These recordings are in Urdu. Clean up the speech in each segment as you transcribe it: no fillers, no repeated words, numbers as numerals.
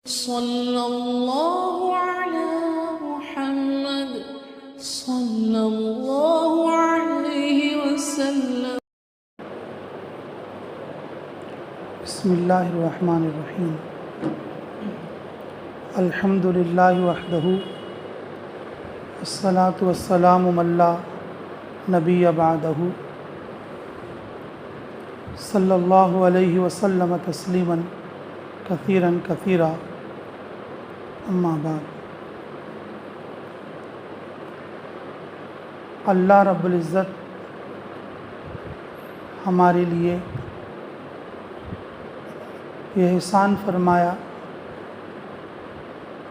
صلی اللہ علی محمد صلی اللہ علیہ وسلم۔ بسم اللہ الرحمن الرحیم۔ الحمد للہ وحدہ والصلاة والسلام من لا نبی بعدہ صلی اللہ علیہ وسلم تسلیما کثیرا کثیرا، اما بعد۔ اللہ رب العزت ہمارے لیے یہ احسان فرمایا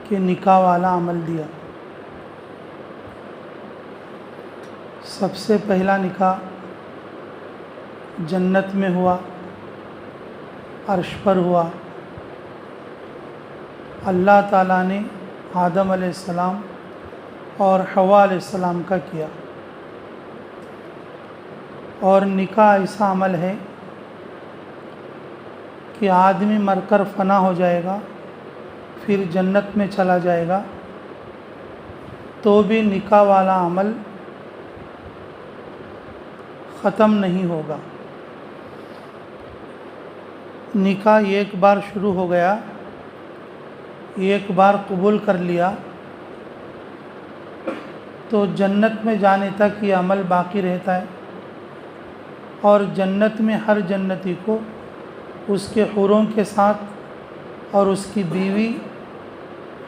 کہ نکاح والا عمل دیا۔ سب سے پہلا نکاح جنت میں ہوا، عرش پر ہوا۔ اللہ تعالیٰ نے آدم علیہ السلام اور حوا علیہ السلام کا کیا، اور نکاح ایسا عمل ہے کہ آدمی مر کر فنا ہو جائے گا، پھر جنت میں چلا جائے گا، تو بھی نکاح والا عمل ختم نہیں ہوگا۔ نکاح ایک بار شروع ہو گیا، ایک بار قبول کر لیا، تو جنت میں جانے تک یہ عمل باقی رہتا ہے، اور جنت میں ہر جنتی کو اس کے حوروں کے ساتھ اور اس کی بیوی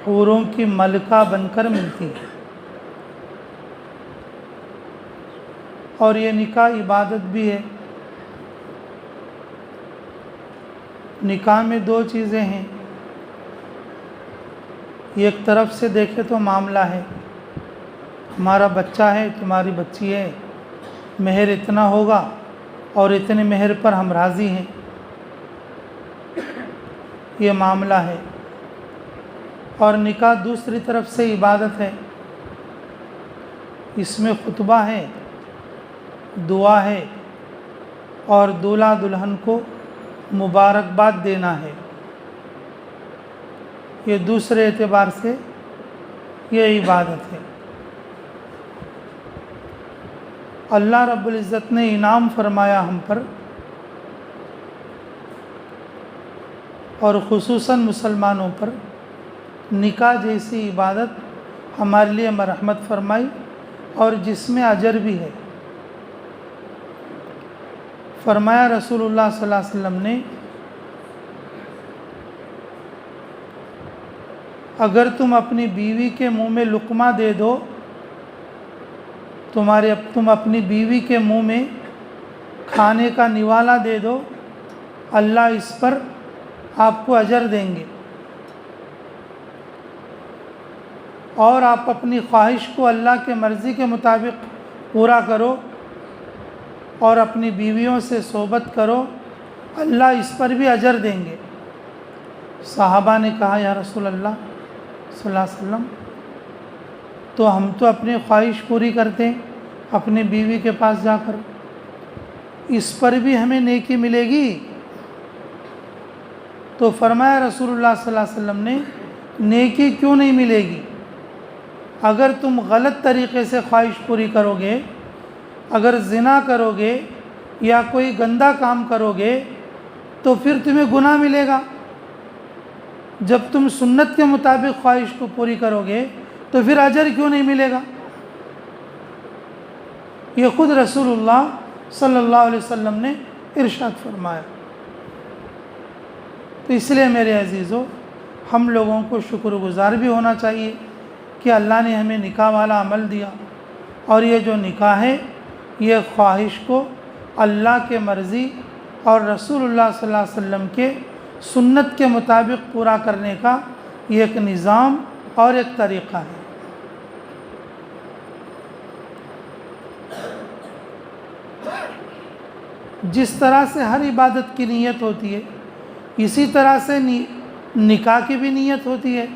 حوروں کی ملکہ بن کر ملتی ہے۔ اور یہ نکاح عبادت بھی ہے۔ نکاح میں دو چیزیں ہیں، ایک طرف سے دیکھے تو معاملہ ہے، ہمارا بچہ ہے، تمہاری بچی ہے، مہر اتنا ہوگا اور اتنے مہر پر ہم راضی ہیں، یہ معاملہ ہے۔ اور نکاح دوسری طرف سے عبادت ہے، اس میں خطبہ ہے، دعا ہے، اور دولہا دلہن کو مبارکباد دینا ہے۔ یہ دوسرے اعتبار سے یہ عبادت ہے۔ اللہ رب العزت نے انعام فرمایا ہم پر، اور خصوصاً مسلمانوں پر، نکاح جیسی عبادت ہمارے لیے مرحمت فرمائی، اور جس میں اجر بھی ہے۔ فرمایا رسول اللہ صلی اللہ علیہ وسلم نے، اگر تم اپنی بیوی کے منہ میں لقمہ دے دو، تم اپنی بیوی کے منہ میں کھانے کا نوالا دے دو، اللہ اس پر آپ کو اجر دیں گے۔ اور آپ اپنی خواہش کو اللہ کے مرضی کے مطابق پورا کرو، اور اپنی بیویوں سے صحبت کرو، اللہ اس پر بھی اجر دیں گے۔ صحابہ نے کہا، یا رسول اللہ صلی اللہ علیہ وسلم، تو ہم تو اپنی خواہش پوری کرتے ہیں اپنی بیوی کے پاس جا کر، اس پر بھی ہمیں نیکی ملے گی؟ تو فرمایا رسول اللہ صلی اللہ علیہ وسلم نے، نیکی کیوں نہیں ملے گی؟ اگر تم غلط طریقے سے خواہش پوری کرو گے، اگر زنا کرو گے یا کوئی گندا کام کرو گے، تو پھر تمہیں گناہ ملے گا۔ جب تم سنت کے مطابق خواہش کو پوری کرو گے تو پھر اجر کیوں نہیں ملے گا؟ یہ خود رسول اللہ صلی اللہ علیہ وسلم نے ارشاد فرمایا۔ تو اس لیے میرے عزیزو، ہم لوگوں کو شکر گزار بھی ہونا چاہیے کہ اللہ نے ہمیں نکاح والا عمل دیا، اور یہ جو نکاح ہے یہ خواہش کو اللہ کے مرضی اور رسول اللہ صلی اللہ علیہ وسلم کے سنت کے مطابق پورا کرنے کا یہ ایک نظام اور ایک طریقہ ہے۔ جس طرح سے ہر عبادت کی نیت ہوتی ہے، اسی طرح سے نکاح کی بھی نیت ہوتی ہے،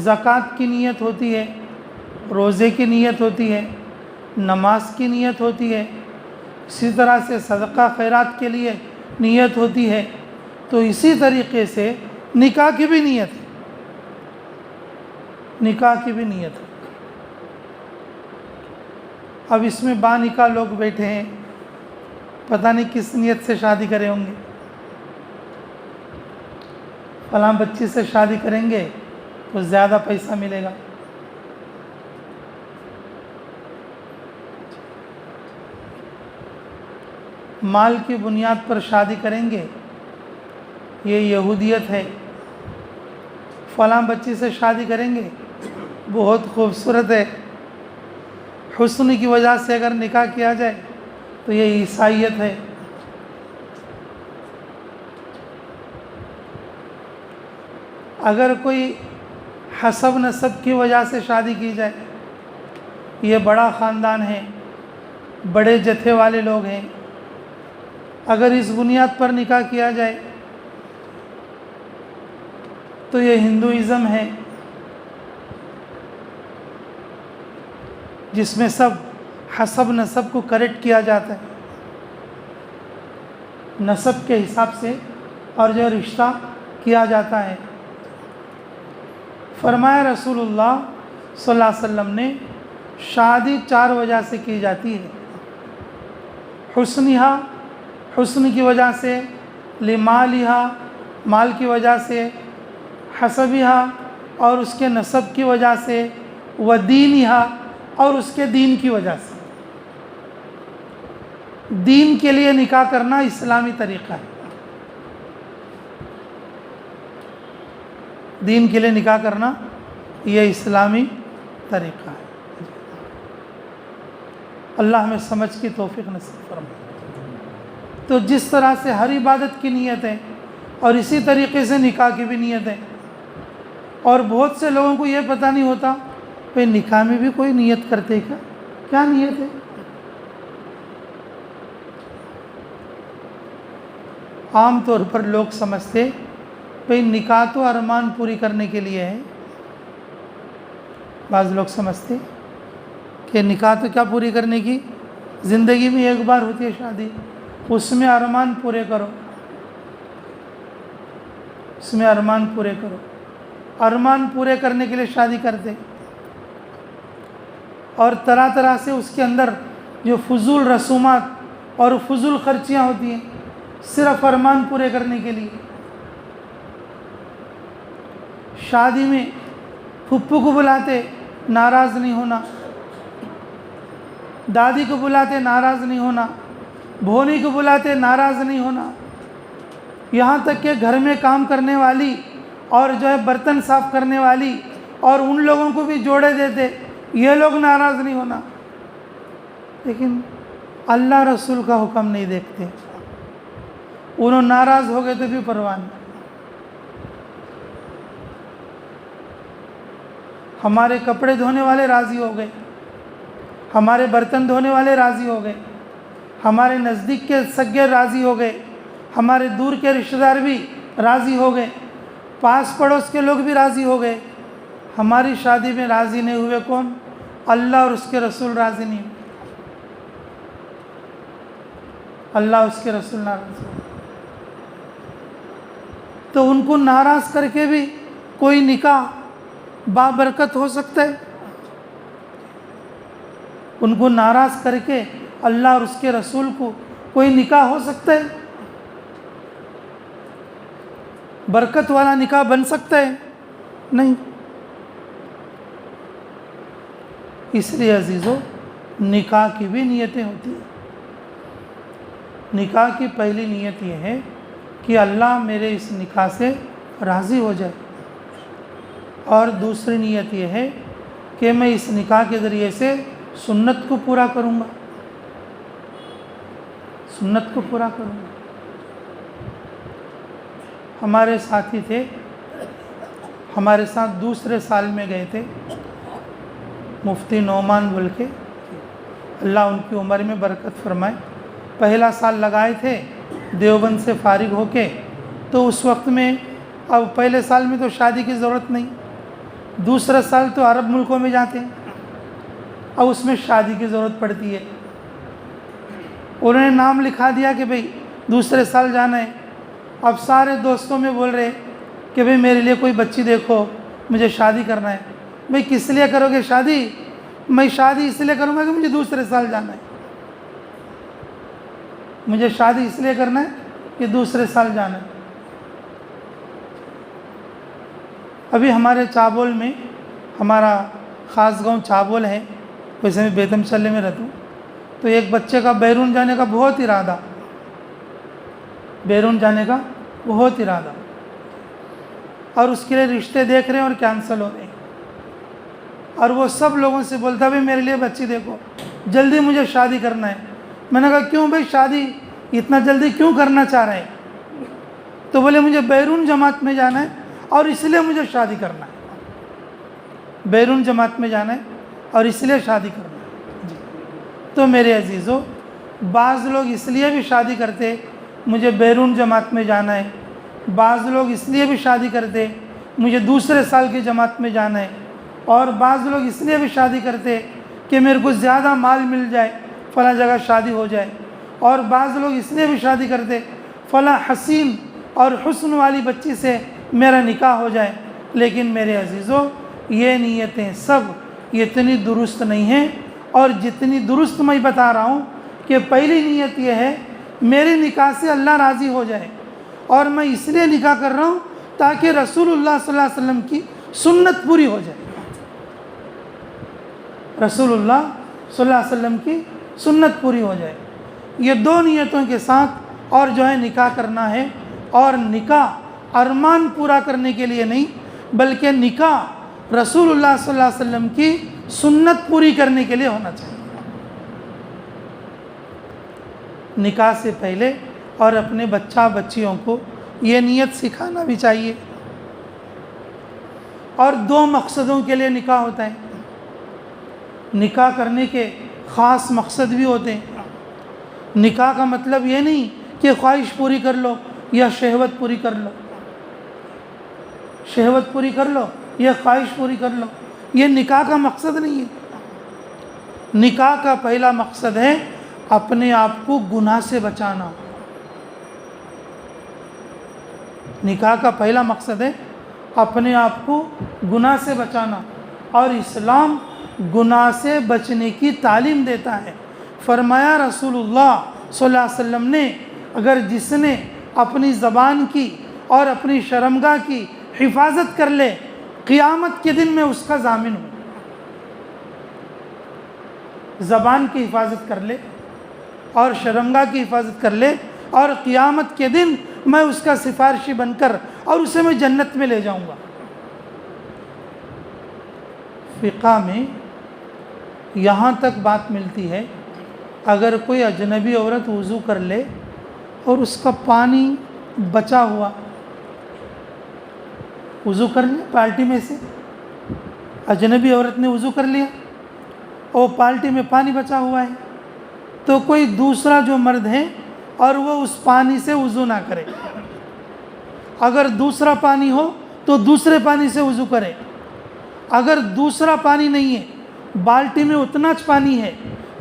زکوٰۃ کی نیت ہوتی ہے، روزے کی نیت ہوتی ہے، نماز کی نیت ہوتی ہے، اسی طرح سے صدقہ خیرات کے لیے نیت ہوتی ہے۔ تو اسی طریقے سے نکاح کی بھی نیت ہے، نکاح کی بھی نیت ہے۔ اب اس میں با نکاح لوگ بیٹھے ہیں، پتہ نہیں کس نیت سے شادی کرے ہوں گے، فلاں بچی سے شادی کریں گے تو زیادہ پیسہ ملے گا، مال کی بنیاد پر شادی کریں گے، یہ یہودیت ہے، فلاں بچی سے شادی کریں گے بہت خوبصورت ہے، حسن کی وجہ سے اگر نکاح کیا جائے تو یہ عیسائیت ہے۔ اگر کوئی حسب نسب کی وجہ سے شادی کی جائے، یہ بڑا خاندان ہے، بڑے جتھے والے لوگ ہیں، اگر اس بنیاد پر نکاح کیا جائے تو یہ ہندوازم ہے، جس میں سب حسب نسب کو کریکٹ کیا جاتا ہے، نسب کے حساب سے اور جو رشتہ کیا جاتا ہے۔ فرمایا رسول اللہ صلی اللہ علیہ وسلم نے شادی 4 وجہ سے کی جاتی ہے، حسنہا، حسن کی وجہ سے، لمالہا، مال کی وجہ سے، حسبہا، اور اس کے نسب کی وجہ سے، ودینہا، اور اس کے دین کی وجہ سے۔ دین کے لیے نکاح کرنا اسلامی طریقہ ہے، دین کے لیے نکاح کرنا یہ اسلامی طریقہ ہے۔ اللہ ہمیں سمجھ کی توفیق نصیب فرمائے۔ تو جس طرح سے ہر عبادت کی نیت ہے، اور اسی طریقے سے نکاح کی بھی نیت ہے، اور بہت سے لوگوں کو یہ پتہ نہیں ہوتا کہ نکاح میں بھی کوئی نیت کرتے کیا نیت ہے؟ عام طور پر لوگ سمجھتے بھئی نکاح تو ارمان پوری کرنے کے لیے ہے، بعض لوگ سمجھتے کہ نکاح تو کیا پوری کرنے کی، زندگی میں ایک بار ہوتی ہے شادی، اس میں ارمان پورے کرو، اس میں ارمان پورے کرو، ارمان پورے کرنے کے لیے شادی کرتے، اور طرح طرح سے اس کے اندر جو فضول رسومات اور فضول خرچیاں ہوتی ہیں صرف ارمان پورے کرنے کے لیے۔ شادی میں پھپھو کو بلاتے ناراض نہیں ہونا، دادی کو بلاتے ناراض نہیں ہونا، بھونی کو بلاتے ناراض نہیں ہونا، یہاں تک کہ گھر میں کام کرنے والی اور جو ہے برتن صاف کرنے والی اور ان لوگوں کو بھی جوڑے دیتے، یہ لوگ ناراض نہیں ہونا، لیکن اللہ رسول کا حکم نہیں دیکھتے، انہوں ناراض ہو گئے تو بھی پرواہ نہیں۔ ہمارے کپڑے دھونے والے راضی ہو گئے، ہمارے برتن دھونے والے راضی ہو گئے، ہمارے نزدیک کے سگے راضی ہو گئے، ہمارے دور کے رشتہ دار بھی راضی ہو گئے، پاس پڑوس کے لوگ بھی راضی ہو گئے، ہماری شادی میں راضی نہیں ہوئے کون؟ اللہ اور اس کے رسول راضی نہیں ہوئے، اللہ اور اس کے رسول ناراض ہوئے۔ تو ان کو ناراض کر کے بھی کوئی نکاح بابرکت ہو سکتا ہے؟ ان کو ناراض کر کے اللہ اور اس کے رسول کو کوئی نکاح ہو سکتا ہے؟ برکت والا نکاح بن سکتا ہے؟ نہیں۔ اس لیے عزیزو، نکاح کی بھی نیتیں ہوتی ہیں۔ نکاح کی پہلی نیت یہ ہے کہ اللہ میرے اس نکاح سے راضی ہو جائے، اور دوسری نیت یہ ہے کہ میں اس نکاح کے ذریعے سے سنت کو پورا کروں گا، سنت کو پورا کروں گا۔ ہمارے ساتھی تھے، ہمارے ساتھ دوسرے سال میں گئے تھے، مفتی نعمان بول کے، اللہ ان کی عمر میں برکت فرمائے۔ پہلا سال لگائے تھے دیوبند سے فارغ ہو کے، تو اس وقت میں، اب پہلے سال میں تو شادی کی ضرورت نہیں، دوسرا سال تو عرب ملکوں میں جاتے ہیں، اب اس میں شادی کی ضرورت پڑتی ہے۔ انہوں نے نام لکھا دیا کہ بھئی دوسرے سال جانا ہے، اب سارے دوستوں میں بول رہے کہ کہ بھئی میرے لیے کوئی بچی دیکھو، مجھے شادی کرنا ہے۔ بھئی کس لیے کرو گے شادی؟ میں شادی اس لیے کروں گا کہ مجھے دوسرے سال جانا ہے، مجھے شادی اس لیے کرنا ہے کہ دوسرے سال جانا ہے۔ ابھی ہمارے چابول میں، ہمارا خاص گاؤں چابول ہے، ویسے میں بیتم چلے میں رہتا ہوں، تو ایک بچے کا بیرون جانے کا بہت ارادہ، بیرون جانے کا بہت ارادہ، اور اس کے لیے رشتے دیکھ رہے ہیں اور کینسل ہو رہے ہیں، اور وہ سب لوگوں سے بولتا ہے بھئی میرے لیے بچی دیکھو، جلدی مجھے شادی کرنا ہے۔ میں نے کہا کیوں بھئی شادی اتنا جلدی کیوں کرنا چاہ رہے ہیں؟ تو بولے مجھے بیرون جماعت میں جانا ہے اور اس لیے مجھے شادی کرنا ہے، بیرون جماعت میں جانا ہے اور اس لیے شادی کرنا ہے۔ جی تو میرے عزیزو، بعض لوگ اس لیے بھی شادی کرتے مجھے بیرون جماعت میں جانا ہے، بعض لوگ اس لیے بھی شادی کرتے مجھے دوسرے سال کی جماعت میں جانا ہے، اور بعض لوگ اس لیے بھی شادی کرتے کہ میرے کو زیادہ مال مل جائے، فلاں جگہ شادی ہو جائے، اور بعض لوگ اس لیے بھی شادی کرتے فلاں حسین اور حسن والی بچی سے میرا نکاح ہو جائے۔ لیکن میرے عزیزو، یہ نیتیں سب اتنی درست نہیں ہیں، اور جتنی درست میں بتا رہا ہوں کہ پہلی نیت یہ ہے میرے نکاح سے اللہ راضی ہو جائے، اور میں اس لیے نکاح کر رہا ہوں تاکہ رسول اللہ صلی اللہ علیہ وسلم کی سنت پوری ہو جائے، رسول اللہ صلی اللہ علیہ وسلم کی سنت پوری ہو جائے۔ یہ دو نیتوں کے ساتھ اور جو ہے نکاح کرنا ہے، اور نکاح ارمان پورا کرنے کے لیے نہیں، بلکہ نکاح رسول اللہ صلی اللہ علیہ وسلم کی سنت پوری کرنے کے لیے ہونا چاہیے۔ نکاح سے پہلے اور اپنے بچہ بچیوں کو یہ نیت سکھانا بھی چاہیے، اور دو مقصدوں کے لیے نکاح ہوتا ہے۔ نکاح کرنے کے خاص مقصد بھی ہوتے ہیں۔ نکاح کا مطلب یہ نہیں کہ خواہش پوری کر لو یا شہوت پوری کر لو، شہوت پوری کر لو یا خواہش پوری کر لو، یہ نکاح کا مقصد نہیں ہے۔ نکاح کا پہلا مقصد ہے اپنے آپ کو گناہ سے بچانا۔ نکاح کا پہلا مقصد ہے اپنے آپ کو گناہ سے بچانا، اور اسلام گناہ سے بچنے کی تعلیم دیتا ہے۔ فرمایا رسول اللہ صلی اللہ علیہ وسلم نے، اگر جس نے اپنی زبان کی اور اپنی شرمگاہ کی حفاظت کر لے، قیامت کے دن میں اس کا ضامن ہوں۔ زبان کی حفاظت کر لے اور شرمگاہ کی حفاظت کر لے، اور قیامت کے دن میں اس کا سفارشی بن کر اور اسے میں جنت میں لے جاؤں گا۔ فقہ میں یہاں تک بات ملتی ہے، اگر کوئی اجنبی عورت وضو کر لے اور اس کا پانی بچا ہوا، وضو کر لیا بالٹی میں سے، اجنبی عورت نے وضو کر لیا اور بالٹی میں پانی بچا ہوا ہے، تو کوئی دوسرا جو مرد ہے اور وہ اس پانی سے وضو نہ کرے۔ اگر دوسرا پانی ہو تو دوسرے پانی سے وضو کرے۔ اگر دوسرا پانی نہیں ہے، بالٹی میں اتنا پانی ہے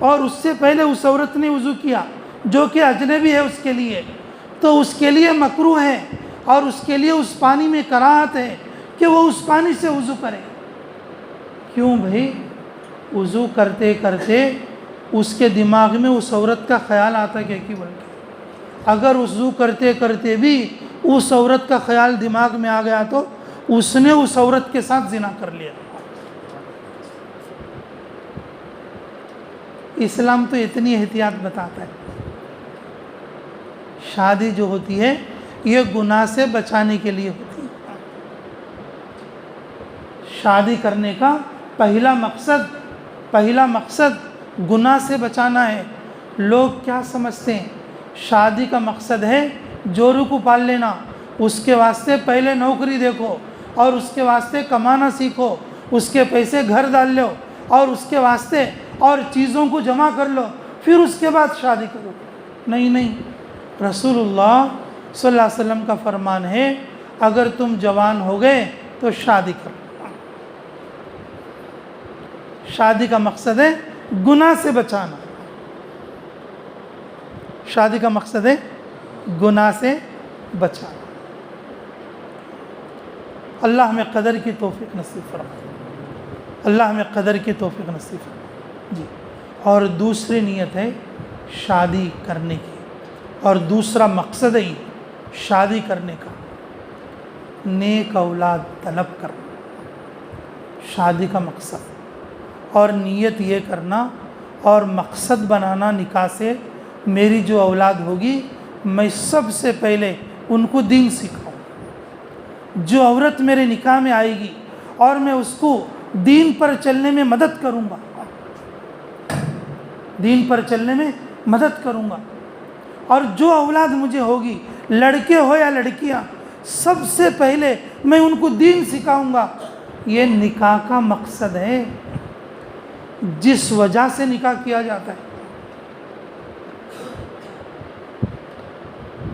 اور اس سے پہلے اس عورت نے وضو کیا جو کہ اجنبی ہے اس کے لیے، تو اس کے لیے مکروہ ہے، اور اس کے لیے اس پانی میں کراہت ہے کہ وہ اس پانی سے وضو کرے۔ کیوں بھائی؟ وضو کرتے کرتے اس کے دماغ میں اس عورت کا خیال آتا ہے کہ بول کے، اگر وضو کرتے کرتے بھی اس عورت کا خیال دماغ میں آ گیا تو اس نے اس عورت کے ساتھ زنا کر لیا۔ اسلام تو اتنی احتیاط بتاتا ہے۔ شادی جو ہوتی ہے یہ گناہ سے بچانے کے لیے ہوتی ہے۔ شادی کرنے کا پہلا مقصد گناہ سے بچانا ہے۔ لوگ کیا سمجھتے ہیں؟ شادی کا مقصد ہے جورو کو پال لینا، اس کے واسطے پہلے نوکری دیکھو اور اس کے واسطے کمانا سیکھو، اس کے پیسے گھر ڈال لو اور اس کے واسطے اور چیزوں کو جمع کر لو، پھر اس کے بعد شادی کرو۔ نہیں، رسول اللہ صلی اللہ علیہ وسلم کا فرمان ہے اگر تم جوان ہو گئے تو شادی کرو۔ شادی کا مقصد ہے گناہ سے بچانا، شادی کا مقصد ہے گناہ سے بچانا۔ اللہ ہمیں قدر کی توفیق نصیب فرمائے، اللہ ہمیں قدر کی توفیق نصیب فرمائے جی۔ اور دوسری نیت ہے شادی کرنے کی، اور دوسرا مقصد ہے شادی کرنے کا نیک اولاد طلب کرنا، شادی کا مقصد اور نیت یہ کرنا اور مقصد بنانا نکاح سے، میری جو اولاد ہوگی میں سب سے پہلے ان کو دین سکھاؤں، جو عورت میرے نکاح میں آئے گی اور میں اس کو دین پر چلنے میں مدد کروں گا، دین پر چلنے میں مدد کروں گا، اور جو اولاد مجھے ہوگی لڑکے ہو یا لڑکیاں سب سے پہلے میں ان کو دین سکھاؤں گا۔ یہ نکاح کا مقصد ہے، جس وجہ سے نکاح کیا جاتا ہے۔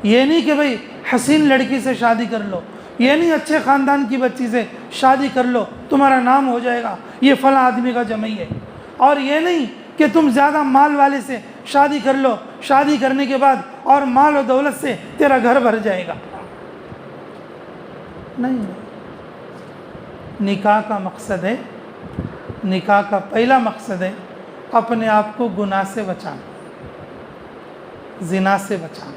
یہ نہیں کہ بھئی حسین لڑکی سے شادی کر لو، یہ نہیں اچھے خاندان کی بچی سے شادی کر لو تمہارا نام ہو جائے گا، یہ فلاں آدمی کا جمعی ہے، اور یہ نہیں کہ تم زیادہ مال والے سے شادی کر لو، شادی کرنے کے بعد اور مال و دولت سے تیرا گھر بھر جائے گا۔ نہیں، نکاح کا مقصد ہے، نکاح کا پہلا مقصد ہے اپنے آپ کو گناہ سے بچانا، زنا سے بچانا،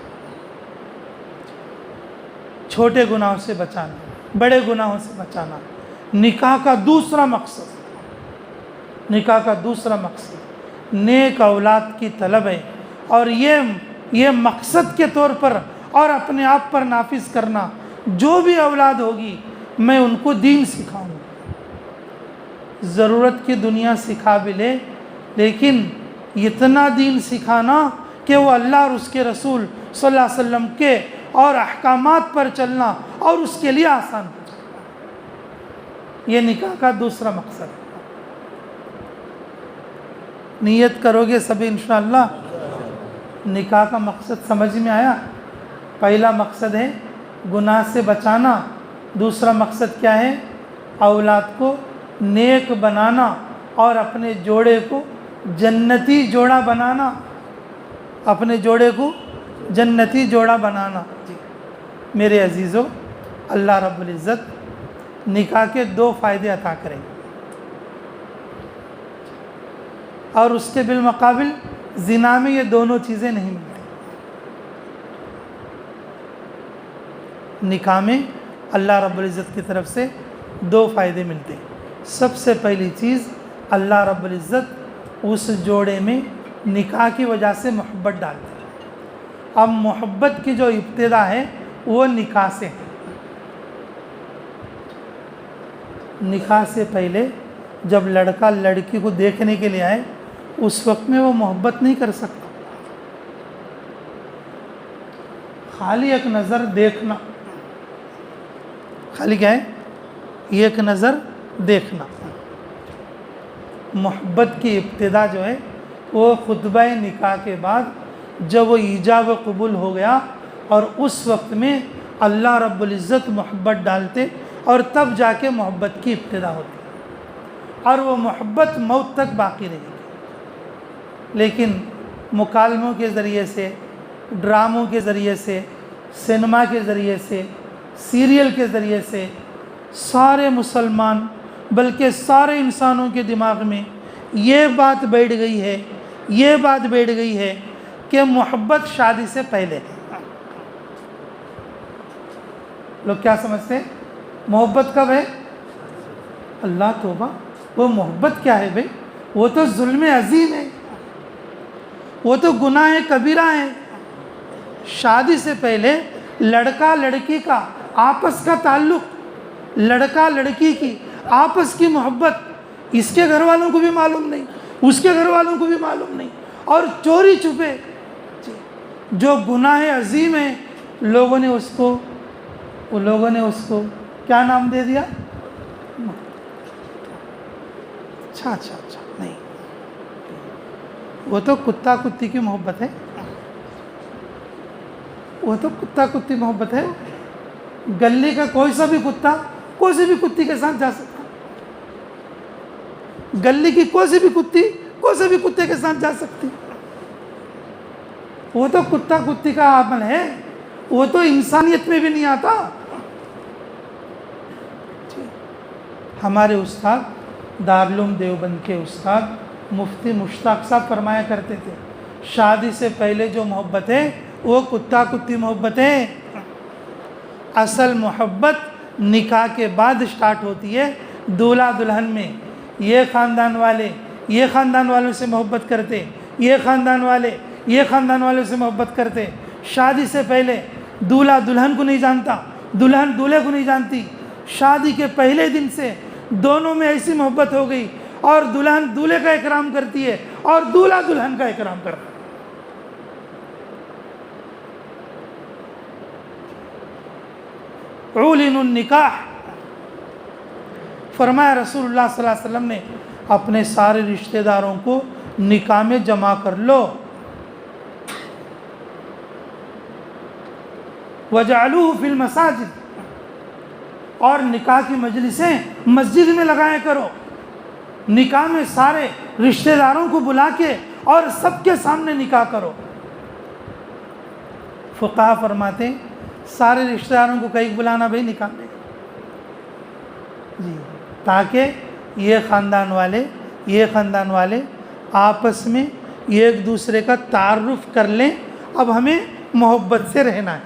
چھوٹے گناہوں سے بچانا، بڑے گناہوں سے بچانا۔ نکاح کا دوسرا مقصد، نکاح کا دوسرا مقصد نیک اولاد کی طلب ہے، اور یہ مقصد کے طور پر اور اپنے آپ پر نافذ کرنا، جو بھی اولاد ہوگی میں ان کو دین سکھاؤں گا۔ ضرورت کی دنیا سکھا بھی لے، لیکن اتنا دین سکھانا کہ وہ اللہ اور اس کے رسول صلی اللہ علیہ وسلم کے اور احکامات پر چلنا اور اس کے لیے آسان ہو جائے۔ یہ نکاح کا دوسرا مقصد ہے۔ نیت کرو گے سبھی انشاءاللہ۔ نکاح کا مقصد سمجھ میں آیا؟ پہلا مقصد ہے گناہ سے بچانا، دوسرا مقصد کیا ہے؟ اولاد کو نیک بنانا اور اپنے جوڑے کو جنتی جوڑا بنانا، اپنے جوڑے کو جنتی جوڑا بنانا۔ میرے عزیزو، اللہ رب العزت نکاح کے 2 فائدے عطا کریں گے، اور اس کے بالمقابل زنا میں یہ دونوں چیزیں نہیں ملتی۔ نکاح میں اللہ رب العزت کی طرف سے 2 فائدے ملتے ہیں۔ سب سے پہلی چیز، اللہ رب العزت اس جوڑے میں نکاح کی وجہ سے محبت ڈالتے ہیں۔ اب محبت کی جو ابتدا ہے وہ نکاح سے ہے۔ نکاح سے پہلے جب لڑکا لڑکی کو دیکھنے کے لیے آئے، اس وقت میں وہ محبت نہیں کر سکتا، خالی ایک نظر دیکھنا، خالی کیا ہے؟ ایک نظر دیکھنا۔ محبت کی ابتدا جو ہے وہ خطبہ نکاح کے بعد جب وہ ایجاب و قبول ہو گیا، اور اس وقت میں اللہ رب العزت محبت ڈالتے، اور تب جا کے محبت کی ابتدا ہوتی، اور وہ محبت موت تک باقی رہے گی۔ لیکن مکالموں کے ذریعے سے، ڈراموں کے ذریعے سے، سینما کے ذریعے سے، سیریل کے ذریعے سے سارے مسلمان بلکہ سارے انسانوں کے دماغ میں یہ بات بیٹھ گئی ہے کہ محبت شادی سے پہلے ہے۔ لوگ کیا سمجھتے ہیں؟ محبت کب ہے؟ اللہ توبہ، وہ محبت کیا ہے بھائی؟ وہ تو ظلم عظیم ہے، وہ تو گناہ کبیرہ ہے۔ شادی سے پہلے لڑکا لڑکی کا آپس کا تعلق، لڑکا لڑکی کی آپس کی محبت، اس کے گھر والوں کو بھی معلوم نہیں، اس کے گھر والوں کو بھی معلوم نہیں، اور چوری چھپے جو گناہ عظیم ہے، لوگوں نے اس کو کیا نام دے دیا؟ اچھا نہیں، وہ تو کتا کتی کی محبت ہے، وہ تو کتا کتی محبت ہے۔ گلی کا کوئی سا بھی کتا کوئی سی بھی کتی کے ساتھ جا سکتا، گلی کی کوئی سی بھی کتی کوئی سے بھی کتے کے ساتھ جا سکتی۔ وہ تو کتا کتی کا عمل ہے، وہ تو انسانیت میں بھی نہیں آتا۔ ہمارے استاد دارالعلوم دیوبند کے استاد مفتی مشتاق صاحب فرمایا کرتے تھے، شادی سے پہلے جو محبت ہے وہ کتا کتی محبت ہے، اصل محبت نکاح کے بعد سٹارٹ ہوتی ہے۔ دولہا دلہن میں یہ خاندان والے یہ خاندان والوں سے محبت کرتے، یہ خاندان والے یہ خاندان والوں سے محبت کرتے۔ شادی سے پہلے دولہا دلہن کو نہیں جانتا، دلہن دولہے کو نہیں جانتی۔ شادی کے پہلے دن سے دونوں میں ایسی محبت ہو گئی، اور دلہن دولہے کا اکرام کرتی ہے اور دولہا دلہن کا اکرام کرتا ہے۔ علن النکاح، فرمایا رسول اللہ صلی اللہ علیہ وسلم نے اپنے سارے رشتہ داروں کو نکاح میں جمع کر لو۔ وَجَعَلُوهُ فِي الْمَسَاجِدِ، اور نکاح کی مجلسیں مسجد میں لگایا کرو۔ نکاح میں سارے رشتہ داروں کو بلا کے اور سب کے سامنے نکاح کرو۔ فقہا فرماتے ہیں سارے رشتہ داروں کو کہیں بلانا بھائی نکاح میں، جی، تاکہ یہ خاندان والے آپس میں ایک دوسرے کا تعارف کر لیں۔ اب ہمیں محبت سے رہنا ہے۔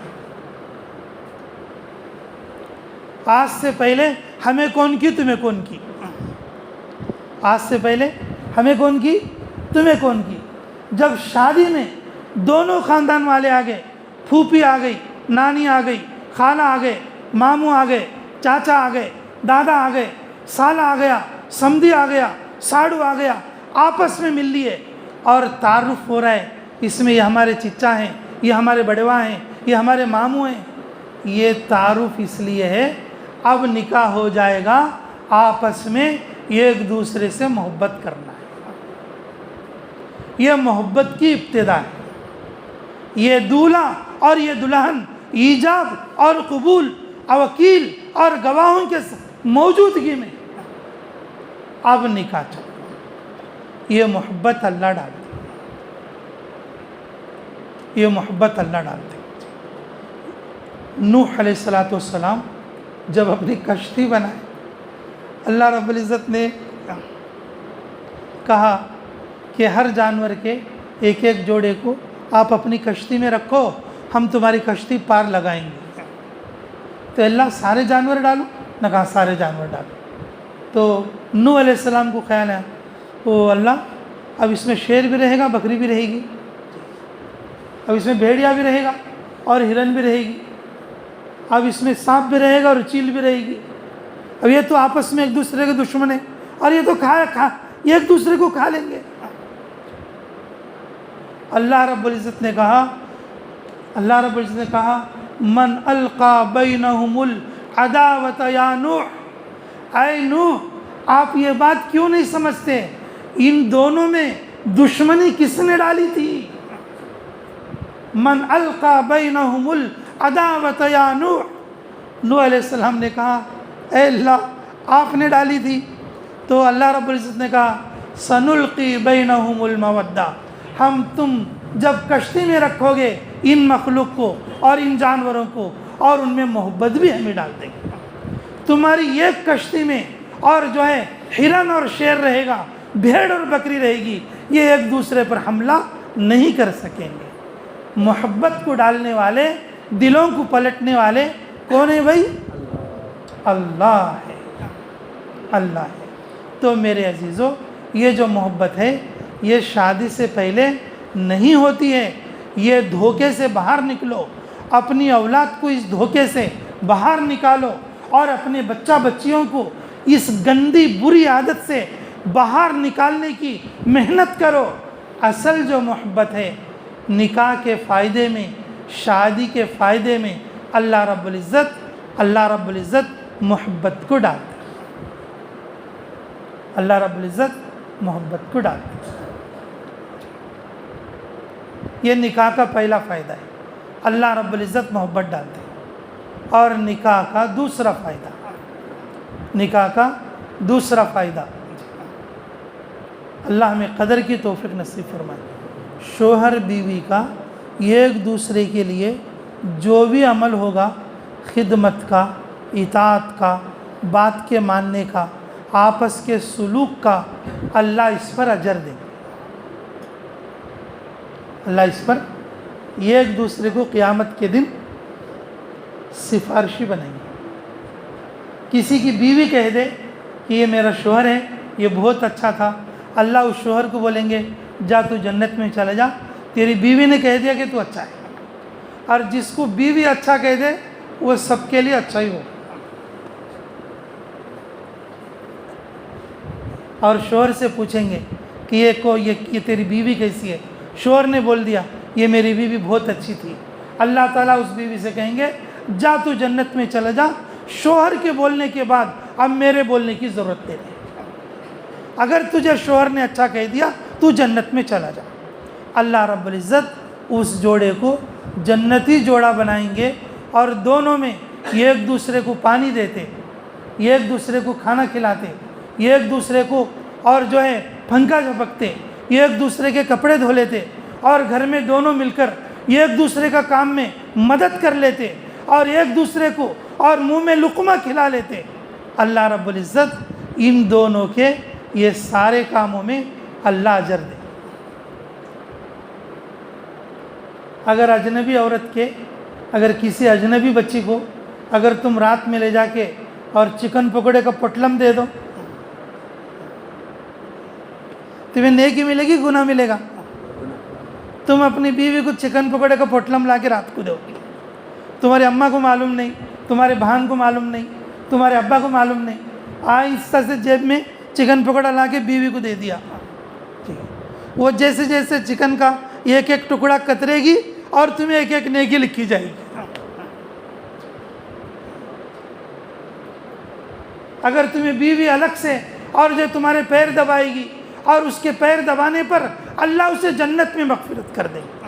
آج سے پہلے ہمیں کون کی تمہیں کون کی، آج سے پہلے ہمیں کون کی تمہیں کون کی۔ جب شادی میں دونوں خاندان والے آ گئے، پھوپھی آ گئی، نانی آ گئی، خالہ آ گئے، ماموں آ گئے، چاچا آ گئے، دادا آ گئے، سالہ آ گیا، سمدھی آ گیا، ساڑو آ گیا، آپس میں مل لیے اور تعارف ہو رہا ہے، اس میں یہ ہمارے چچا ہیں، یہ ہمارے بڑوا ہیں، یہ ہمارے ماموں ہیں۔ یہ تعارف اس لیے ہے اب نکاح ہو جائے گا، آپس میں ایک دوسرے سے محبت کرنا ہے۔ یہ محبت کی ابتدا ہے۔ یہ دولہا اور یہ دلہن ایجاب اور قبول اور وکیل اور گواہوں کے موجودگی میں اب نکاح چل، یہ محبت اللہ ڈالتے، یہ محبت اللہ ڈالتے۔ نوح علیہ السلام جب اپنی کشتی بنائے، اللہ رب العزت نے کہا کہ ہر جانور کے ایک ایک جوڑے کو آپ اپنی کشتی میں رکھو، ہم تمہاری کشتی پار لگائیں گے۔ تو اللہ سارے جانور ڈالو، نہ کہا سارے جانور ڈالو۔ تو نوح علیہ السلام کو خیال ہے او اللہ اب اس میں شیر بھی رہے گا، بکری بھی رہے گی، اب اس میں بھیڑیا بھی رہے گا اور ہرن بھی رہے گی، اب اس میں سانپ بھی رہے گا اور چیل بھی رہے گی۔ اب یہ تو آپس میں ایک دوسرے کے دشمن ہیں اور یہ تو ایک دوسرے کو کھا لیں گے۔ اللہ رب العزت نے کہا من القا بینہم العداوۃ یا نوح، اے نوح آپ یہ بات کیوں نہیں سمجھتے، ان دونوں میں دشمنی کس نے ڈالی تھی؟ من القا بینہم العداوۃ یا نوح، نوح علیہ السلام نے کہا اے اللہ آپ نے ڈالی تھی۔ تو اللہ رب العزت نے کہا سنلقی بینہم المودہ، ہم تم جب کشتی میں رکھو گے ان مخلوق کو اور ان جانوروں کو اور ان میں محبت بھی ہمیں ڈال دیں گے۔ تمہاری ایک کشتی میں اور جو ہے ہرن اور شیر رہے گا، بھیڑ اور بکری رہے گی، یہ ایک دوسرے پر حملہ نہیں کر سکیں گے۔ محبت کو ڈالنے والے، دلوں کو پلٹنے والے کون ہیں بھائی؟ اللہ ہے، اللہ ہے۔ تو میرے عزیزو یہ جو محبت ہے یہ شادی سے پہلے نہیں ہوتی ہے۔ یہ دھوکے سے باہر نکلو، اپنی اولاد کو اس دھوکے سے باہر نکالو اور اپنے بچہ بچیوں کو اس گندی بری عادت سے باہر نکالنے کی محنت کرو۔ اصل جو محبت ہے نکاح کے فائدے میں، شادی کے فائدے میں اللہ رب العزت محبت کو ڈالتا ہے، اللہ رب العزت محبت کو ڈالتا ہے۔ یہ نکاح کا پہلا فائدہ ہے، اللہ رب العزت محبت ڈالتے ہیں۔ اور نکاح کا دوسرا فائدہ اللہ ہمیں قدر کی توفیق نصیب فرمائے۔ شوہر بیوی کا ایک دوسرے کے لیے جو بھی عمل ہوگا، خدمت کا، اطاعت کا، بات کے ماننے کا، آپس کے سلوک کا اللہ اس پر اجر دیں گے۔ اللہ اس پر یہ ایک دوسرے کو قیامت کے دن سفارشی بنائیں گے۔ کسی کی بیوی کہہ دے کہ یہ میرا شوہر ہے، یہ بہت اچھا تھا، اللہ اس شوہر کو بولیں گے جا تو جنت میں چلا جا، تیری بیوی نے کہہ دیا کہ تو اچھا ہے۔ اور جس کو بیوی اچھا کہہ دے وہ سب کے لیے اچھا ہی ہو۔ اور شوہر سے پوچھیں گے کہ یہ تیری بیوی کیسی ہے؟ شوہر نے بول دیا یہ میری بیوی بہت اچھی تھی، اللہ تعالیٰ اس بیوی سے کہیں گے جا تو جنت میں چلا جا، شوہر کے بولنے کے بعد اب میرے بولنے کی ضرورت نہیں ہے۔ اگر تجھے شوہر نے اچھا کہہ دیا تو جنت میں چلا جا۔ اللہ رب العزت اس جوڑے کو جنتی جوڑا بنائیں گے، اور دونوں میں یہ ایک دوسرے کو پانی دیتے، یہ ایک دوسرے کو کھانا کھلاتے، یہ ایک دوسرے کو اور پھنکا جھپکتے، یہ ایک دوسرے کے کپڑے دھو لیتے، اور گھر میں دونوں مل کر یہ ایک دوسرے کا کام میں مدد کر لیتے، اور ایک دوسرے کو اور منہ میں لقمہ کھلا لیتے۔ اللہ رب العزت ان دونوں کے یہ سارے کاموں میں اللہ اجر دے۔ اگر اجنبی عورت کے، اگر کسی اجنبی بچی کو اگر تم رات میں لے جا کے اور چکن پکوڑے کا پوٹلم دے دو، تمہیں نیکی ملے گی گناہ ملے گا؟ تم اپنی بیوی کو چکن پکوڑے کا پوٹلم لا کے رات کو دو، تمہارے اماں کو معلوم نہیں، تمہارے بہن کو معلوم نہیں، تمہارے ابا کو معلوم نہیں، آہستہ سے جیب میں چکن پکوڑا لا کے بیوی کو دے دیا، وہ جیسے جیسے چکن کا ایک ایک ٹکڑا کترے گی اور تمہیں ایک ایک نیکی لکھی جائے گی۔ اگر تمہیں بیوی الگ سے اور تمہارے پیر دبائے گی، اور اس کے پیر دبانے پر اللہ اسے جنت میں مغفرت کر دیں گے،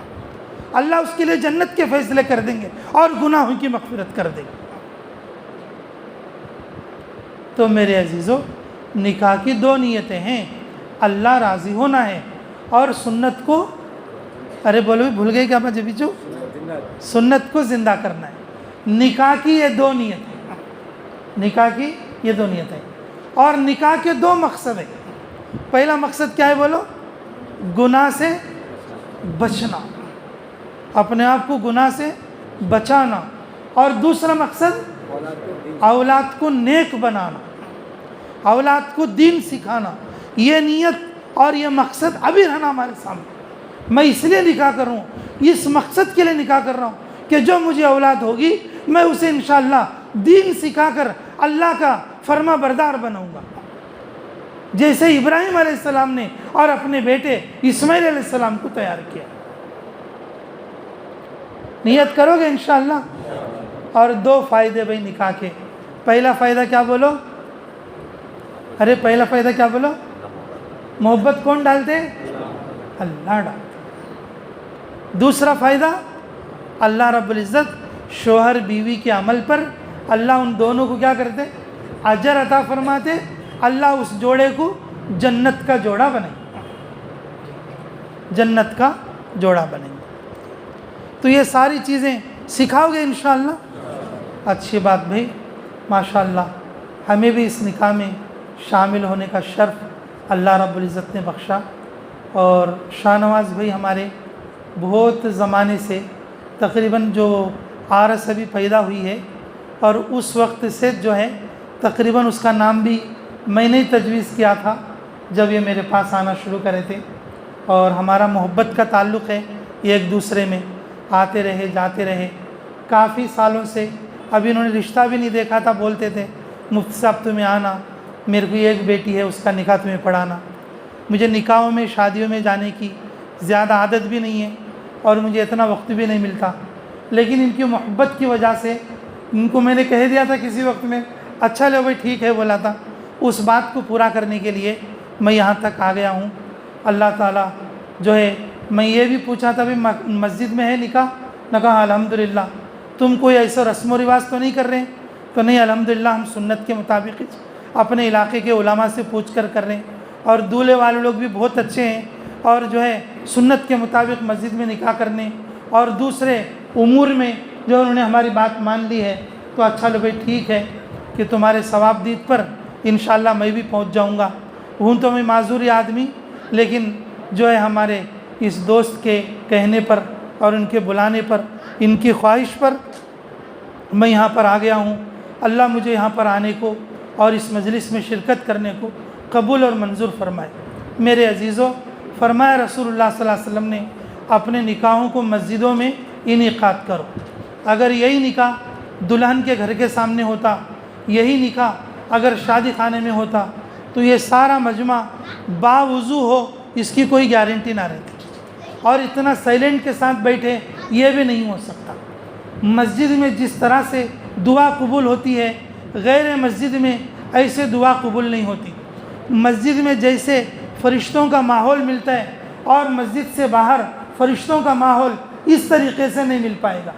اللہ اس کے لیے جنت کے فیصلے کر دیں گے اور گناہوں کی مغفرت کر دیں گے۔ تو میرے عزیزو، نکاح کی دو نیتیں ہیں، اللہ راضی ہونا ہے اور سنت کو بولو بھول گئے کیا جبھی سنت کو زندہ کرنا ہے۔ نکاح کی یہ دو نیتیں، نکاح کی یہ دو نیتیں، اور نکاح کے دو مقصد ہیں۔ پہلا مقصد کیا ہے بولو؟ گناہ سے بچنا، اپنے آپ کو گناہ سے بچانا، اور دوسرا مقصد اولاد کو نیک بنانا، اولاد کو دین سکھانا۔ یہ نیت اور یہ مقصد ابھی رہنا ہمارے سامنے۔ میں اس لیے نکاح کروں، اس مقصد کے لیے نکاح کر رہا ہوں کہ جو مجھے اولاد ہوگی میں اسے انشاءاللہ دین سکھا کر اللہ کا فرما بردار بناؤں گا، جیسے ابراہیم علیہ السلام نے اور اپنے بیٹے اسماعیل علیہ السلام کو تیار کیا۔ نیت کرو گے انشاءاللہ؟ اور دو فائدے بھائی نکاح کے۔ پہلا فائدہ کیا بولو؟ پہلا فائدہ کیا بولو؟ محبت کون ڈالتے؟ اللہ ڈالتے۔ دوسرا فائدہ، اللہ رب العزت شوہر بیوی کے عمل پر اللہ ان دونوں کو کیا کرتے؟ اجر عطا فرماتے۔ اللہ اس جوڑے کو جنت کا جوڑا بنائیں گے، جنت کا جوڑا بنائیں گے۔ تو یہ ساری چیزیں سکھاؤ گے انشاءاللہ؟ اچھی بات بھائی، ماشاءاللہ ہمیں بھی اس نکاح میں شامل ہونے کا شرف اللہ رب العزت نے بخشا۔ اور شاہ نواز بھائی ہمارے بہت زمانے سے، تقریباً جو آرس ابھی پیدا ہوئی ہے، اور اس وقت سے تقریباً اس کا نام بھی میں نے تجویز کیا تھا جب یہ میرے پاس آنا شروع کرے تھے، اور ہمارا محبت کا تعلق ہے ایک دوسرے میں، آتے رہے جاتے رہے کافی سالوں سے۔ ابھی انہوں نے رشتہ بھی نہیں دیکھا تھا، بولتے تھے مفتی صاحب تمہیں آنا، میرے کو ایک بیٹی ہے اس کا نکاح تمہیں پڑھانا۔ مجھے نکاحوں میں شادیوں میں جانے کی زیادہ عادت بھی نہیں ہے اور مجھے اتنا وقت بھی نہیں ملتا، لیکن ان کی محبت کی وجہ سے ان کو میں نے کہہ دیا تھا کسی وقت میں، اچھا لو بھائی ٹھیک ہے بولا تھا۔ اس بات کو پورا کرنے کے لیے میں یہاں تک آ گیا ہوں۔ اللہ تعالیٰ میں یہ بھی پوچھا تھا بھی مسجد میں ہے نکاح؟ نہ کہا الحمدللہ۔ تم کوئی ایسا رسم و رواج تو نہیں کر رہے ہیں؟ تو نہیں، الحمدللہ ہم سنت کے مطابق اپنے علاقے کے علماء سے پوچھ کر رہے ہیں، اور دولہے والے لوگ بھی بہت اچھے ہیں، اور سنت کے مطابق مسجد میں نکاح کرنے اور دوسرے امور میں انہوں نے ہماری بات مان لی ہے۔ تو اچھا لو بھائی ٹھیک ہے، کہ تمہارے ثواب دید پر انشاءاللہ میں بھی پہنچ جاؤں گا۔ ہوں تو میں معذوری آدمی، لیکن جو ہے ہمارے اس دوست کے کہنے پر اور ان کے بلانے پر، ان کی خواہش پر میں یہاں پر آ گیا ہوں۔ اللہ مجھے یہاں پر آنے کو اور اس مجلس میں شرکت کرنے کو قبول اور منظور فرمائے۔ میرے عزیزوں، فرمایا رسول اللہ صلی اللہ علیہ وسلم نے اپنے نکاحوں کو مسجدوں میں انعقاد کرو۔ اگر یہی نکاح دلہن کے گھر کے سامنے ہوتا، یہی نکاح اگر شادی خانے میں ہوتا، تو یہ سارا مجمع باوضو ہو اس کی کوئی گارنٹی نہ رہتی، اور اتنا سائلنٹ کے ساتھ بیٹھے یہ بھی نہیں ہو سکتا۔ مسجد میں جس طرح سے دعا قبول ہوتی ہے، غیر مسجد میں ایسے دعا قبول نہیں ہوتی۔ مسجد میں جیسے فرشتوں کا ماحول ملتا ہے اور مسجد سے باہر فرشتوں کا ماحول اس طریقے سے نہیں مل پائے گا۔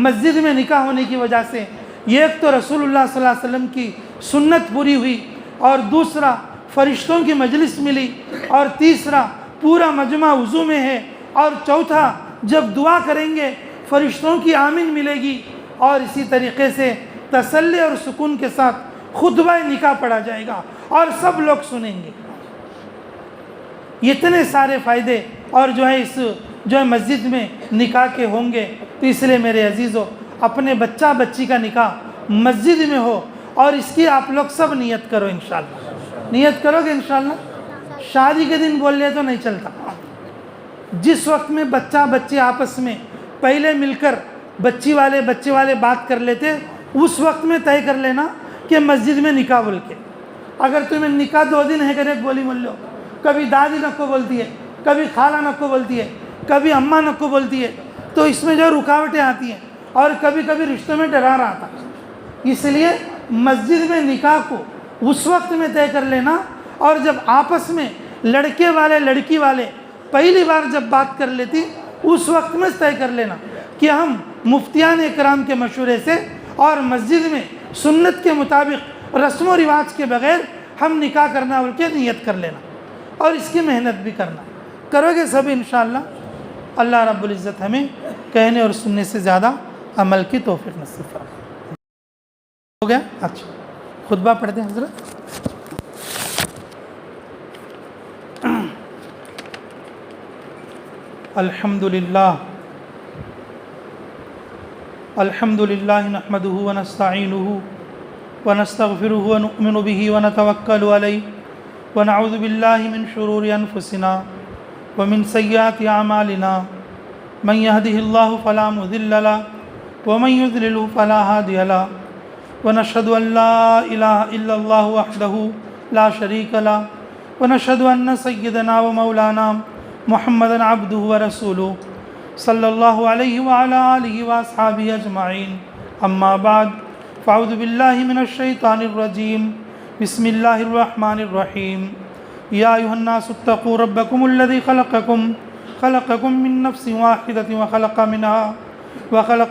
مسجد میں نکاح ہونے کی وجہ سے ایک تو رسول اللہ صلی اللہ علیہ وسلم کی سنت پوری ہوئی، اور دوسرا فرشتوں کی مجلس ملی، اور تیسرا پورا مجمع وضو میں ہے، اور چوتھا جب دعا کریں گے فرشتوں کی آمین ملے گی، اور اسی طریقے سے تسلی اور سکون کے ساتھ خطبہ نکاح پڑھا جائے گا اور سب لوگ سنیں گے۔ اتنے سارے فائدے اور جو ہے مسجد میں نکاح کے ہوں گے، تو اس لیے میرے عزیزوں، اپنے بچہ بچی کا نکاح مسجد میں ہو، اور اس کی آپ لوگ سب نیت کرو انشاءاللہ۔ نیت کرو گے انشاءاللہ؟ شادی کے دن بول لے تو نہیں چلتا۔ جس وقت میں بچہ بچی آپس میں پہلے مل کر بچے والے بات کر لیتے، اس وقت میں طے کر لینا کہ مسجد میں نکاح بول کے۔ اگر تمہیں نکاح 2 دن ہے کہ ایک بولی بول لو، کبھی دادی نکو بولتی ہے، کبھی خالہ نکو بولتی ہے، کبھی اماں نکو بولتی ہے، تو اس میں جو رکاوٹیں آتی ہیں، اور کبھی کبھی رشتوں میں ڈرار آتا۔ اس لیے مسجد میں نکاح کو اس وقت میں طے کر لینا، اور جب آپس میں لڑکے والے لڑکی والے پہلی بار جب بات کر لیتی، اس وقت میں طے کر لینا کہ ہم مفتیان اکرام کے مشورے سے اور مسجد میں سنت کے مطابق رسم و رواج کے بغیر ہم نکاح کرنا بول کے نیت کر لینا، اور اس کی محنت بھی کرنا۔ کرو گے سب انشاءاللہ؟ اللہ رب العزت ہمیں کہنے اور سننے سے زیادہ عمل کی توفیق نصیب فرمائے۔ ہو گیا؟ اچھا، خطبہ پڑھ دیں حضرت۔ الحمدللہ نحمده ونستعینه ونستغفره ونؤمن به ونتوکل علیہ ونعوذ باللہ من شرور انفسنا ومن سیئات اعمالنا من يهده الله فلا مضل له ومن يضلل فلا هادي له ونشهد ان لا اله الا الله وحده لا شريك له ونشهد ان سيدنا ومولانا محمدا عبده ورسوله صلی اللہ علیہ وعلى آلہ واصحابہ اجمعین، اما بعد فاعوذ باللہ من الشیطان الرجیم، بسم اللہ الرحمن الرحیم۔ یا ایھا الناس اتقوا ربکم الذی خلقکم من نفس واحدۃ وخلق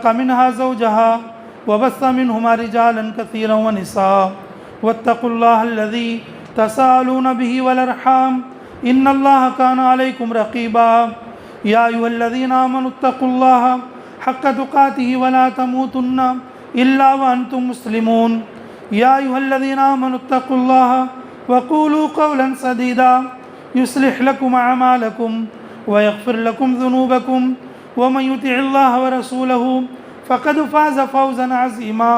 منها زوجها وبث منہما رجالا کثیرا ونساء واتقوا اللہ الذی تساءلون به والارحام ان اللہ کان علیکم رقیبا۔ یا ایھا الذین آمنوا اتقوا اللہ حق تقاته ولا تموتن الا وانتم مسلمون۔ یا ایھا الذین آمنوا اتقوا اللہ وقولوا قولا سدیدا یصلح لکم اعمالکم ویغفر لکم ذنوبکم ومن یطع اللہ ورسولہ فقد فاز فوزا عظیما۔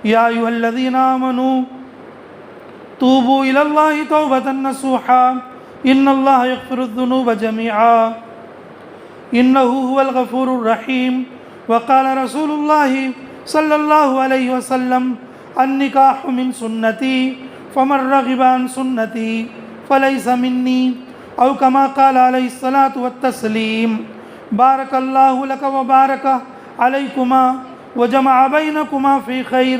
یا ایھا الذین آمنوا توبوا الی اللہ توبۃ نصوحا ان اللہ یغفر الذنوب جميعا انه هو الغفور الرحیم۔ وقال رسول اللہ صلی اللہ علیہ وسلم النکاح من سنتی فمن رغب عن سنتی فلیس منی، او کما قال علیہ الصلاة والتسلیم۔ بارک اللہ لک وبارک علیکما وجمع بینکما فی خیر۔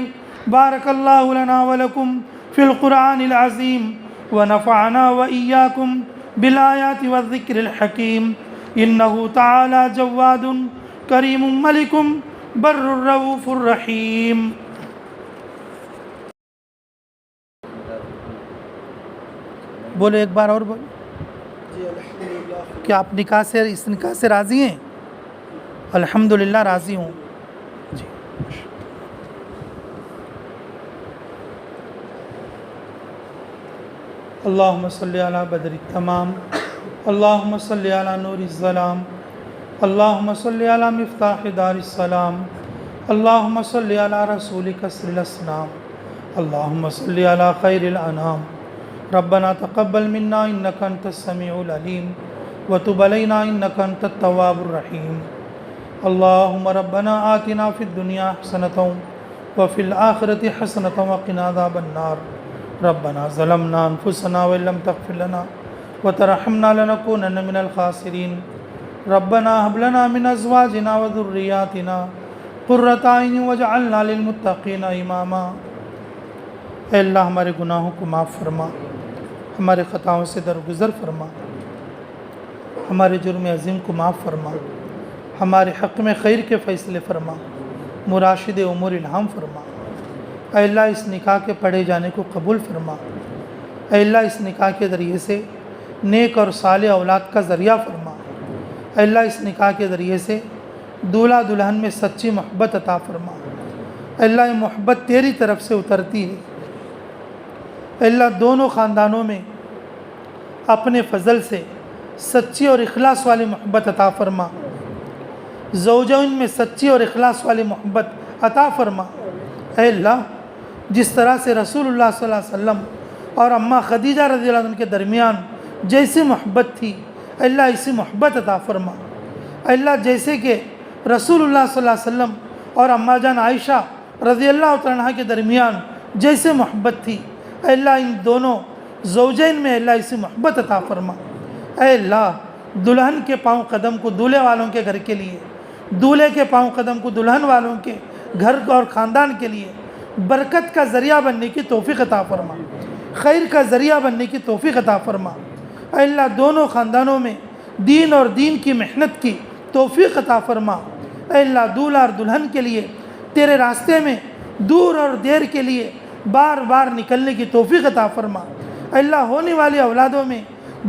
بارک اللہ لنا ولکم فی القرآن العظیم ونفعنا وإیاکم بالآیات والذکر الحکیم۔ انہ تعالی جواد کریم ملک بر الرؤوف الرحیم۔ بولو ایک بار اور بولو۔ کیا آپ اس نکاح سے راضی ہیں؟ الحمدللہ راضی ہوں جی۔ اللہم صلی علی بدر التمام، اللہم صلی علی نور الظلام، اللہم صلی علی مفتاح دار السلام، اللہم صلی علی رسول کسر الاسلام، اللہم صلی علی خیر الانام۔ ربنا تقبل منا انک انت السمیع العلیم وتب علینا انک انت التواب الرحیم۔ اللہم ربنا آتنا فی الدنیا حسنۃ وفی الآخرۃ حسنۃ وقنا عذاب النار۔ ربنا ظلمنا انفسنا وان لم تغفر لنا وترحمنا لنکونن من الخاسرین۔ ربنا هب لنا من ازواجنا وذریاتنا قرۃ اعین واجعلنا للمتقین اماما۔ اے اللہ ہمارے گناہوں کو معاف فرما، ہمارے خطاؤں سے درگزر فرما، ہمارے جرم عظیم کو معاف فرما، ہمارے حق میں خیر کے فیصلے فرما، مراشد امور الہام فرما۔ اے اللہ اس نکاح کے پڑھے جانے کو قبول فرما۔ اے اللہ اس نکاح کے ذریعے سے نیک اور صالح اولاد کا ذریعہ فرما۔ اے اللہ اس نکاح کے ذریعے سے دولہا دلہن میں سچی محبت عطا فرما۔ اے اللہ یہ محبت تیری طرف سے اترتی ہے۔ اے اللہ دونوں خاندانوں میں اپنے فضل سے سچی اور اخلاص والی محبت عطا فرما، زوجین میں سچی اور اخلاص والی محبت عطا فرما۔ اے اللہ جس طرح سے رسول اللہ صلی اللہ علیہ وسلم اور اماں خدیجہ رضی اللہ عنہ کے درمیان جیسی محبت تھی، اے اللہ اسی محبت عطا فرما۔ اے اللہ جیسے کہ رسول اللہ صلی اللہ علیہ وسلم اور اماں جان عائشہ رضی اللہ عنہ کے درمیان جیسے محبت تھی، اے اللہ ان دونوں زوجین میں اے اللہ اسی محبت عطا فرما۔ اے اللہ دلہن کے پاؤں قدم کو دولہے والوں کے گھر کے لیے، دولہے کے پاؤں قدم کو دلہن والوں کے گھر اور خاندان کے لیے برکت کا ذریعہ بننے کی توفیق عطا فرما، خیر کا ذریعہ بننے کی توفیق عطا فرما۔ اے اللہ دونوں خاندانوں میں دین اور دین کی محنت کی توفیق عطا فرما۔ اے اللہ دولہا اور دلہن کے لیے تیرے راستے میں دور اور دیر کے لیے بار بار نکلنے کی توفیق عطا فرما۔ اے اللہ ہونے والی اولادوں میں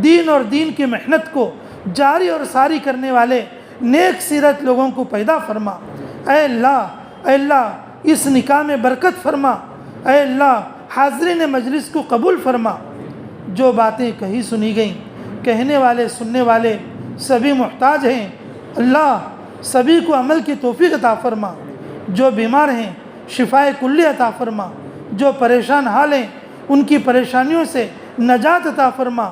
دین اور دین کی محنت کو جاری اور ساری کرنے والے نیک سیرت لوگوں کو پیدا فرما۔ اے اللہ اس نکاح میں برکت فرما۔ اے اللہ حاضرین مجلس کو قبول فرما۔ جو باتیں کہی سنی گئیں، کہنے والے سننے والے سبھی محتاج ہیں، اللہ سبھی کو عمل کی توفیق عطا فرما۔ جو بیمار ہیں شفائے کلی عطا فرما، جو پریشان حال ہیں ان کی پریشانیوں سے نجات عطا فرما۔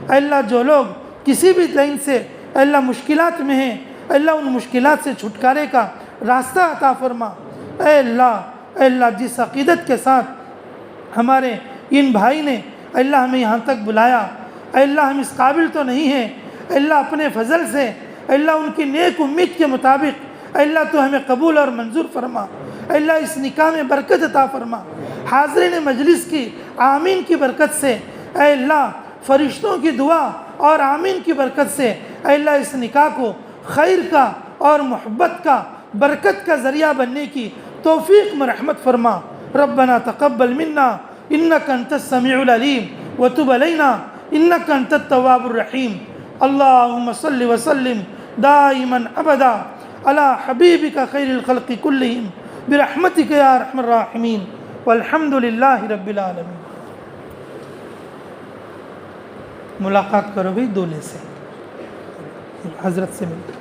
اے اللہ جو لوگ کسی بھی لائن سے اے اللہ مشکلات میں ہیں، اے اللہ ان مشکلات سے چھٹکارے کا راستہ عطا فرما۔ اے اللہ جس عقیدت کے ساتھ ہمارے ان بھائی نے اے اللہ ہمیں یہاں تک بلایا، اے اللہ ہم اس قابل تو نہیں ہیں، اے اللہ اپنے فضل سے اے اللہ ان کی نیک امید کے مطابق اے اللہ تو ہمیں قبول اور منظور فرما۔ اے اللہ اس نکاح میں برکت عطا فرما۔ حاضرین مجلس کی آمین کی برکت سے اے اللہ فرشتوں کی دعا اور آمین کی برکت سے اے اللہ اس نکاح کو خیر کا اور محبت کا برکت کا ذریعہ بننے کی توفیق میں رحمت فرما۔ ربنا تقبل منا انک انت السمیع العلیم وتب علینا انک انت التواب الرحیم۔ اللہم صل وسلم دائما ابدا علی حبیبک خیر الخلق کلہم برحمتک یا ارحم الراحمین والحمد للہ رب العالمین۔ ملاقات کرو بھائی دولہے سے، حضرت سے ملو۔